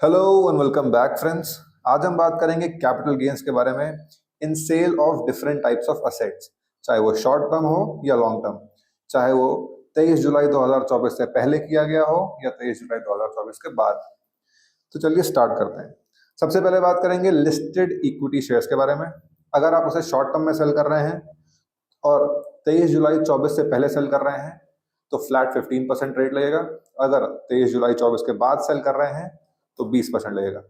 Hello and welcome back friends. आज हम बात करेंगे कैपिटल गेन्स के बारे में in sale of different types of assets, चाहे वो शॉर्ट टर्म हो या लॉन्ग टर्म, चाहे वो 23 जुलाई 2024 से पहले किया गया हो या 23 जुलाई 2024 के बाद। तो चलिए स्टार्ट करते हैं। सबसे पहले बात करेंगे लिस्टेड इक्विटी शेयर्स के बारे में। अगर आप उसे शॉर्ट टर्म में सेल कर रहे हैं और 23 जुलाई 24 से पहले सेल कर रहे हैं तो फ्लैट 15% रेट लगेगा। अगर 23 जुलाई 24 के बाद सेल कर रहे हैं तो 20% लगेगा।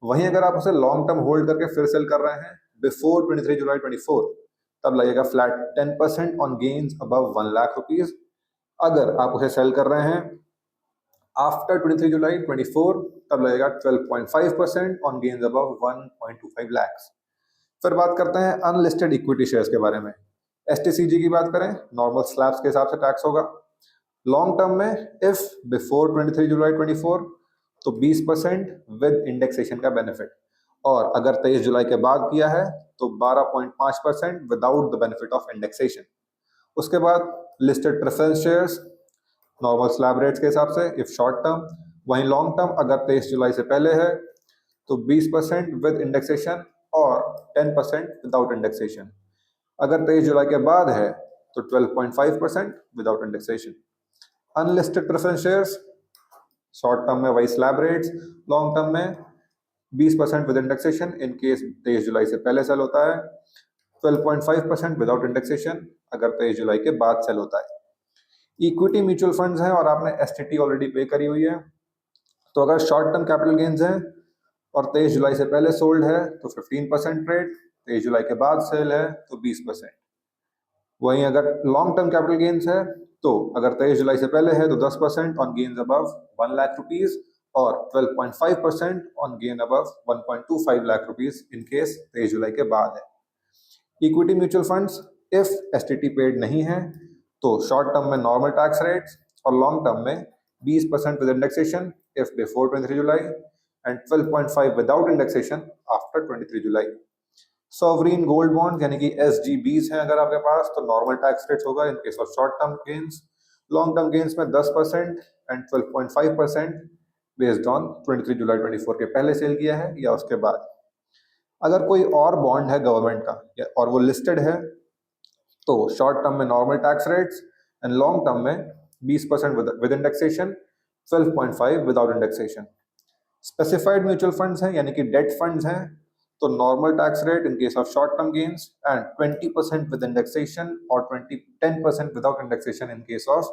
वहीं अगर आप उसे लॉन्ग टर्म होल्ड करके फिर सेल कर रहे हैं बिफोर 23 जुलाई 24, तब लगेगा flat 10% on gains above 1 lakh rupees. अगर आप उसे सेल कर रहे हैं आफ्टर 23 जुलाई 24, तब लगेगा 12.5% ऑन गेन्स अबव 1.25 lakhs। फिर बात करते हैं अनलिस्टेड इक्विटी शेयर्स के बारे में। एसटीसीजी की बात करें, नॉर्मल स्लैब्स के हिसाब से टैक्स होगा। लॉन्ग टर्म में इफ बिफोर 23 जुलाई 24 तो 20% विद इंडेक्सेशन का बेनिफिट, और अगर 23 जुलाई के बाद किया है तो 12.5% without the benefit of indexation. उसके बाद listed preference shares normal slab rates के हिसाब से इफ शॉर्ट टर्म। वहीं लॉन्ग टर्म अगर 23 जुलाई से पहले है तो 20% विद इंडेक्सेशन और 10% विदाउट इंडेक्सेशन। अगर 23 जुलाई के बाद है तो 12.5% without indexation. Unlisted preference shares short term में वही स्लैब रेट्स, लॉन्ग टर्म में 20% विद इंडेक्सेशन इन केस 23 जुलाई से पहले सेल होता है, 12.5% विदाउट इंडेक्सेशन अगर 23 जुलाई के बाद सेल होता है। इक्विटी म्यूचुअल फंड्स हैं और आपने एसटीटी ऑलरेडी पे करी हुई है, तो अगर शॉर्ट टर्म कैपिटल गेन्स हैं और 23 जुलाई से पहले सोल्ड है तो 15% रेट, 23 जुलाई के बाद सेल है तो 20%। वहीं अगर लॉन्ग टर्म कैपिटल गेन्स है तो अगर 23 जुलाई से पहले है तो 10% on gains above 1 lakh rupees और 12.5% on gain above 1.25 lakh rupees in case 23 जुलाई के बाद है। Equity mutual funds if STT paid नहीं है तो शॉर्ट टर्म में नॉर्मल टैक्स रेट्स और लॉन्ग टर्म में 20% with indexation if before 23 July and 12.5 without indexation after 23 July. Sovereign gold bond यानी कि एसजीबीज हैं अगर आपके पास तो नॉर्मल टैक्स रेट्स होगा इन case of short term gains. Long term gains में 10% एंड 12.5% बेस्ड ऑन 23 जुलाई 24 के पहले सेल किया है या उसके बाद। अगर कोई और बॉन्ड है गवर्नमेंट का और वो लिस्टेड है तो शॉर्ट टर्म में normal tax rates and long term में 20% with indexation, 12.5 without indexation. Specified mutual funds हैं यानी कि डेट फंड्स हैं तो normal tax rate in case of short term gains and 20% with indexation और 10% without indexation in case of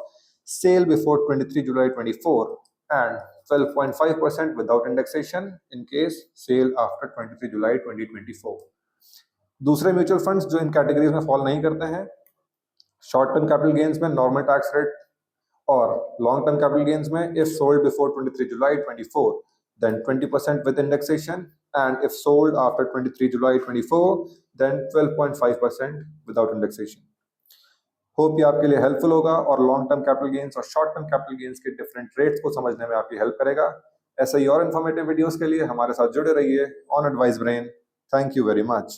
sale before 23 July 24 and 12.5% without indexation in case sale after 23 July 2024। दूसरे mutual funds जो इन categories में fall नहीं करते हैं, short term capital gains में normal tax rate और long term capital gains में if sold before 23 July 24 then 20% with indexation, and if sold after 23 July 24 then 12.5% without indexation। Hope ये आपके लिए हेल्पफुल होगा और लॉन्ग टर्म कैपिटल गेन्स और short term capital gains के different rates को समझने में आपकी हेल्प करेगा। ऐसे ही और इन्फॉर्मेटिव वीडियोस के लिए हमारे साथ जुड़े रहिए on advice brain. Thank you very much.